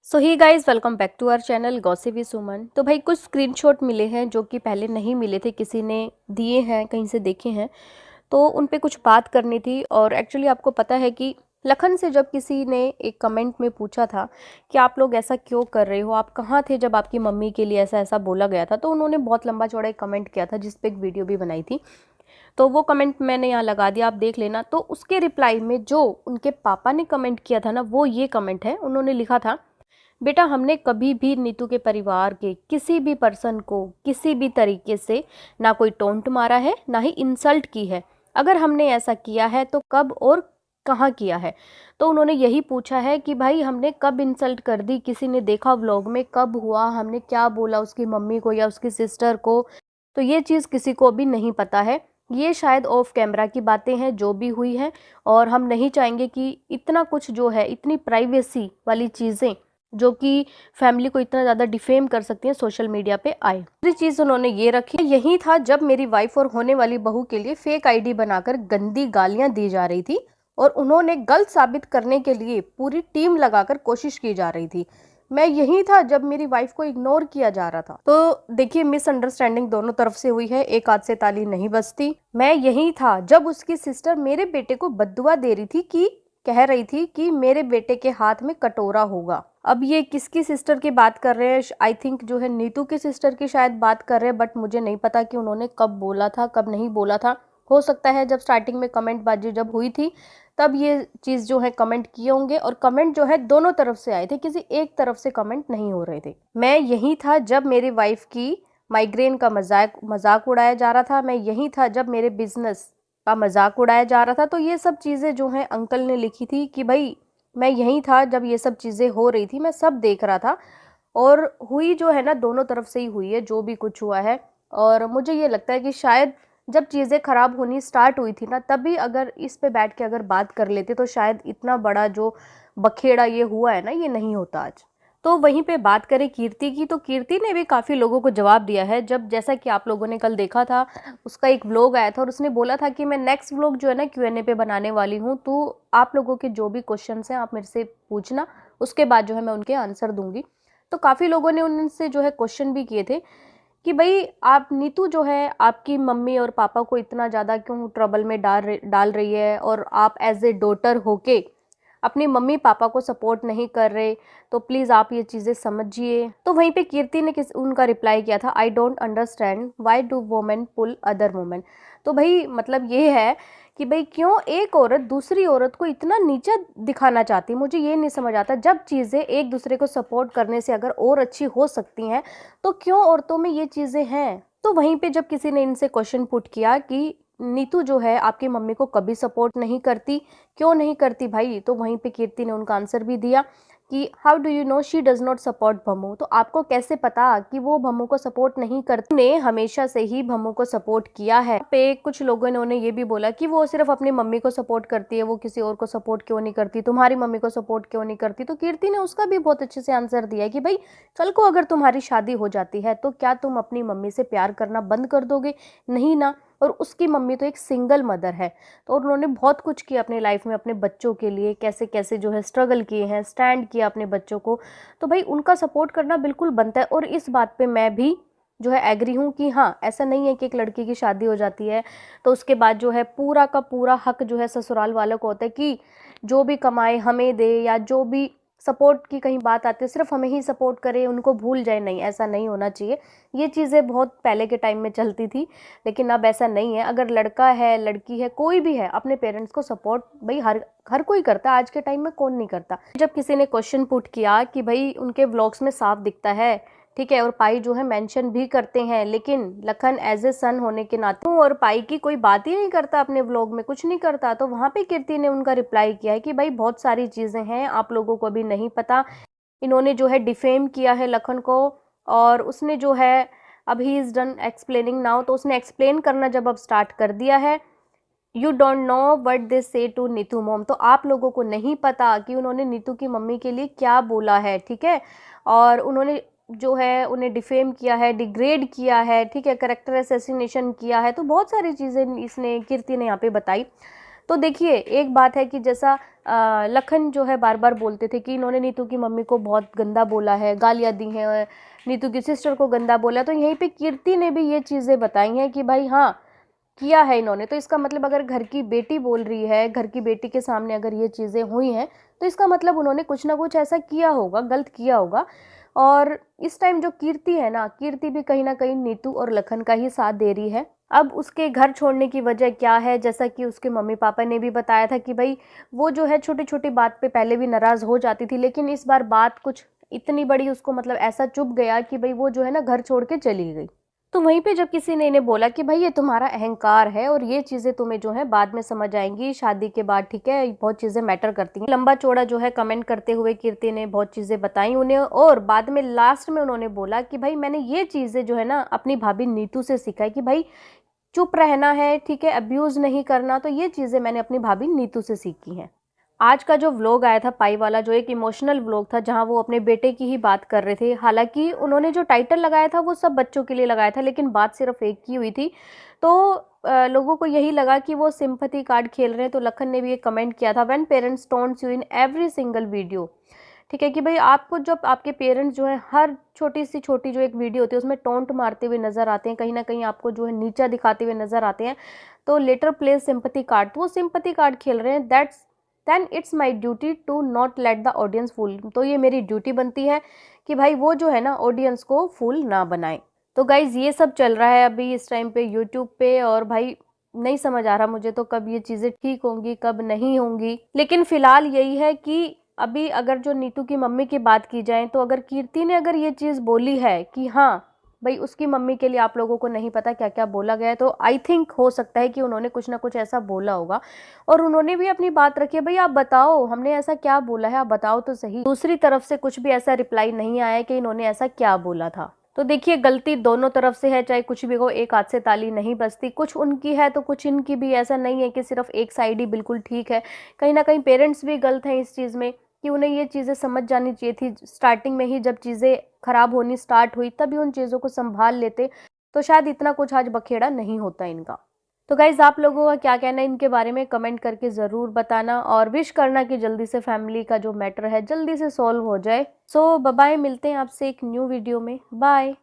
So hi guys welcome back to our channel gossip with Suman. तो भाई कुछ screenshot मिले हैं जो कि पहले नहीं मिले थे, किसी ने दिए हैं, कहीं से देखे हैं, तो उन पे कुछ बात करनी थी। और एक्चुअली आपको पता है कि लखन से जब किसी ने एक कमेंट में पूछा था कि आप लोग ऐसा क्यों कर रहे हो, आप कहाँ थे जब आपकी मम्मी के लिए ऐसा ऐसा बोला गया था, तो उन्होंने बहुत लंबा चौड़ा एक कमेंट किया था जिस पे एक वीडियो भी बनाई थी। तो वो कमेंट मैंने यहाँ लगा दिया, आप देख लेना। तो उसके रिप्लाई में जो उनके पापा ने कमेंट किया था ना, वो ये कमेंट है। उन्होंने लिखा था, बेटा हमने कभी भी नीतू के परिवार के किसी भी पर्सन को किसी भी तरीके से ना कोई टोंट मारा है, ना ही इंसल्ट की है। अगर हमने ऐसा किया है तो कब और कहाँ किया है। तो उन्होंने यही पूछा है कि भाई हमने कब इंसल्ट कर दी, किसी ने देखा व्लॉग में, कब हुआ, हमने क्या बोला उसकी मम्मी को या उसकी सिस्टर को। तो ये चीज़ किसी को भी नहीं पता है। ये शायद ऑफ कैमरा की बातें हैं जो भी हुई हैं, और हम नहीं चाहेंगे कि इतना कुछ जो है, इतनी प्राइवेसी वाली चीज़ें जो कि फैमिली को इतना ज़्यादा डिफेम कर सकती हैं, सोशल मीडिया पे आए। दूसरी चीज़ उन्होंने ये रखी, यही था जब मेरी वाइफ और होने वाली बहू के लिए फेक आईडी बनाकर गंदी गालियां दी जा रही थी और उन्होंने गलत साबित करने के लिए पूरी टीम लगाकर कोशिश की जा रही थी। मैं यही था जब मेरी वाइफ को इग्नोर किया जा रहा था। तो देखिए, मिसअंडरस्टैंडिंग दोनों तरफ से हुई है, एक हाथ से ताली नहीं बजती। मैं यही था जब उसकी सिस्टर मेरे बेटे को बद्दुआ दे रही थी, कि कह रही थी कि मेरे बेटे के हाथ में कटोरा होगा। अब ये किसकी सिस्टर की बात कर रहे हैं, आई थिंक जो है नीतू की सिस्टर की शायद बात कर रहे हैं, बट मुझे नहीं पता कि उन्होंने कब बोला था कब नहीं बोला था। हो सकता है जब स्टार्टिंग में कमेंट बाजी जब हुई थी तब ये चीज़ जो है कमेंट किए होंगे, और कमेंट जो है दोनों तरफ से आए थे, किसी एक तरफ से कमेंट नहीं हो रहे थे। मैं यही था जब मेरी वाइफ की माइग्रेन का मजाक उड़ाया जा रहा था, मैं यही था जब मेरे बिजनेस का मजाक उड़ाया जा रहा था। तो ये सब चीज़ें जो हैं अंकल ने लिखी थी कि भाई मैं यही था जब ये सब चीज़ें हो रही थी, मैं सब देख रहा था। और हुई जो है ना, दोनों तरफ से ही हुई है जो भी कुछ हुआ है। और मुझे ये लगता है कि शायद जब चीज़ें ख़राब होनी स्टार्ट हुई थी ना, तभी अगर इस पे बैठ के अगर बात कर लेते तो शायद इतना बड़ा जो बखेड़ा ये हुआ है ना, ये नहीं होता आज। तो वहीं पे बात करें कीर्ति की, तो कीर्ति ने भी काफ़ी लोगों को जवाब दिया है। जब जैसा कि आप लोगों ने कल देखा था, उसका एक व्लॉग आया था और उसने बोला था कि मैं नेक्स्ट व्लॉग जो है ना Q&A पे बनाने वाली हूँ, तो आप लोगों के जो भी क्वेश्चंस हैं आप मेरे से पूछना, उसके बाद जो है मैं उनके आंसर दूंगी। तो काफ़ी लोगों ने उनसे जो है क्वेश्चन भी किए थे कि भाई आप नीतू जो है आपकी मम्मी और पापा को इतना ज़्यादा क्यों ट्रबल में डाल रही है, और आप एज ए डॉटर होके अपनी मम्मी पापा को सपोर्ट नहीं कर रहे, तो प्लीज़ आप ये चीज़ें समझिए। तो वहीं पे कीर्ति ने उनका रिप्लाई किया था, I don't understand why do women pull other women. तो भाई मतलब ये है कि भाई क्यों एक औरत दूसरी औरत को इतना नीचा दिखाना चाहती है, मुझे ये नहीं समझ आता। जब चीज़ें एक दूसरे को सपोर्ट करने से अगर और अच्छी हो सकती हैं, तो क्यों औरतों में ये चीज़ें हैं। तो वहीं पे जब किसी ने इनसे क्वेश्चन पुट किया कि नीतू जो है आपकी मम्मी को कभी सपोर्ट नहीं करती, क्यों नहीं करती भाई, तो वहीं पे कीर्ति ने उनका आंसर भी दिया कि how do you know she does not support भम्मू। तो आपको कैसे पता कि वो भम्मू को सपोर्ट नहीं करती, ने हमेशा से ही भम्मू को सपोर्ट किया है। पे कुछ लोगों ने उन्हें ये भी बोला कि वो सिर्फ अपनी मम्मी को सपोर्ट करती है, वो किसी और को सपोर्ट क्यों नहीं करती, तुम्हारी मम्मी को सपोर्ट क्यों नहीं करती। तो कीर्ति ने उसका भी बहुत अच्छे से आंसर दिया कि भाई कल को अगर तुम्हारी शादी हो जाती है तो क्या तुम अपनी मम्मी से प्यार करना बंद कर दोगे, नहीं ना। और उसकी मम्मी तो एक सिंगल मदर है, तो उन्होंने बहुत कुछ किया अपनी लाइफ में अपने बच्चों के लिए, कैसे कैसे जो है स्ट्रगल किए हैं, स्टैंड किया अपने बच्चों को। तो भाई उनका सपोर्ट करना बिल्कुल बनता है। और इस बात पे मैं भी जो है एग्री हूँ कि हाँ, ऐसा नहीं है कि एक लड़की की शादी हो जाती है तो उसके बाद जो है पूरा का पूरा हक जो है ससुराल वालों को होता है कि जो भी कमाए हमें दे, या जो भी सपोर्ट की कहीं बात आती है सिर्फ हमें ही सपोर्ट करे, उनको भूल जाए। नहीं, ऐसा नहीं होना चाहिए। ये चीज़ें बहुत पहले के टाइम में चलती थी, लेकिन अब ऐसा नहीं है। अगर लड़का है, लड़की है, कोई भी है, अपने पेरेंट्स को सपोर्ट भाई हर हर कोई करता है। आज के टाइम में कौन नहीं करता। जब किसी ने क्वेश्चन पुट किया कि भाई उनके व्लॉग्स में साफ दिखता है, ठीक है, और पाई जो है मेंशन भी करते हैं, लेकिन लखन एज ए सन होने के नाते और पाई की कोई बात ही नहीं करता, अपने व्लॉग में कुछ नहीं करता। तो वहाँ पे कीर्ति ने उनका रिप्लाई किया है कि भाई बहुत सारी चीज़ें हैं, आप लोगों को अभी नहीं पता। इन्होंने जो है डिफेम किया है लखन को, और उसने जो है अब he is done explaining now. तो उसने एक्सप्लेन करना जब अब स्टार्ट कर दिया है, you don't know what they से टू नीतू मॉम। तो आप लोगों को नहीं पता कि उन्होंने नीतू की मम्मी के लिए क्या बोला है, ठीक है। और उन्होंने जो है उन्हें डिफेम किया है, डिग्रेड किया है, ठीक है, कैरेक्टर असैसिनेशन किया है। तो बहुत सारी चीज़ें इसने कीर्ति ने यहाँ पे बताई। तो देखिए एक बात है कि जैसा लखन जो है बार बार बोलते थे कि इन्होंने नीतू की मम्मी को बहुत गंदा बोला है, गालियाँ दी हैं, नीतू की सिस्टर को गंदा बोला, तो यहीं पे कीर्ति ने भी ये चीज़ें बताई हैं कि भाई हाँ किया है इन्होंने। तो इसका मतलब अगर घर की बेटी बोल रही है, घर की बेटी के सामने अगर ये चीज़ें हुई हैं, तो इसका मतलब उन्होंने कुछ ना कुछ ऐसा किया होगा, गलत किया होगा। और इस टाइम जो कीर्ति है ना, कीर्ति भी कहीं ना कहीं नीतू और लखन का ही साथ दे रही है। अब उसके घर छोड़ने की वजह क्या है, जैसा कि उसके मम्मी पापा ने भी बताया था कि भाई वो जो है छोटी छोटी बात पे पहले भी नाराज़ हो जाती थी, लेकिन इस बार बात कुछ इतनी बड़ी उसको मतलब ऐसा चुभ गया कि भाई वो जो है ना घर छोड़ के चली गई। तो वहीं पे जब किसी ने इन्हें बोला कि भाई ये तुम्हारा अहंकार है और ये चीज़ें तुम्हें जो है बाद में समझ आएंगी शादी के बाद, ठीक है, बहुत चीज़ें मैटर करती हैं। लंबा चौड़ा जो है कमेंट करते हुए कीर्ति ने बहुत चीज़ें बताई उन्हें, और बाद में लास्ट में उन्होंने बोला कि भाई मैंने ये चीज़ें जो है ना अपनी भाभी नीतू से सीखा है कि भाई चुप रहना है, ठीक है, अब्यूज़ नहीं करना। तो ये चीज़ें मैंने अपनी भाभी नीतू से सीखी हैं। आज का जो व्लॉग आया था पाई वाला, जो एक इमोशनल व्लॉग था जहां वो अपने बेटे की ही बात कर रहे थे, हालांकि उन्होंने जो टाइटल लगाया था वो सब बच्चों के लिए लगाया था, लेकिन बात सिर्फ एक की हुई थी। तो लोगों को यही लगा कि वो सिंपैथी कार्ड खेल रहे हैं। तो लखन ने भी एक कमेंट किया था, when parents taunts you in every single video, ठीक है, कि भाई आपको जब आपके पेरेंट्स जो है हर छोटी सी छोटी जो एक वीडियो होती है उसमें टोंट मारते हुए नजर आते हैं, कहीं ना कहीं आपको जो है नीचा दिखाते हुए नजर आते हैं, तो लेटर प्ले सिंपैथी कार्ड, तो वो सिंपैथी कार्ड खेल रहे हैं। That's then it's my duty to not let the audience fool. तो ये मेरी ड्यूटी बनती है कि भाई वो जो है ना ऑडियंस को फूल ना बनाए। तो गाइज ये सब चल रहा है अभी इस टाइम पे यूट्यूब पे, और भाई नहीं समझ आ रहा मुझे तो कब ये चीज़ें ठीक होंगी कब नहीं होंगी। लेकिन फिलहाल यही है कि अभी अगर जो नीतू की मम्मी की बात की जाए, तो अगर कीर्ति ने अगर ये चीज़ बोली है कि हाँ भाई उसकी मम्मी के लिए आप लोगों को नहीं पता क्या क्या बोला गया है, तो आई थिंक हो सकता है कि उन्होंने कुछ ना कुछ ऐसा बोला होगा। और उन्होंने भी अपनी बात रखी है, भाई आप बताओ हमने ऐसा क्या बोला है, आप बताओ तो सही। दूसरी तरफ से कुछ भी ऐसा रिप्लाई नहीं आया कि इन्होंने ऐसा क्या बोला था। तो देखिए गलती दोनों तरफ से है, चाहे कुछ भी हो, एक हाथ से ताली नहीं बजती, कुछ उनकी है तो कुछ इनकी भी। ऐसा नहीं है कि सिर्फ एक साइड ही बिल्कुल ठीक है, कहीं ना कहीं पेरेंट्स भी गलत हैं इस चीज़ में कि उन्हें ये चीज़ें समझ जानी चाहिए थी स्टार्टिंग में ही। जब चीज़ें खराब होनी स्टार्ट हुई तभी उन चीज़ों को संभाल लेते, तो शायद इतना कुछ आज बखेड़ा नहीं होता इनका। तो गाइज आप लोगों का क्या कहना है इनके बारे में कमेंट करके ज़रूर बताना, और विश करना कि जल्दी से फैमिली का जो मैटर है जल्दी से सॉल्व हो जाए। सो बाय, मिलते हैं आपसे एक न्यू वीडियो में। बाय।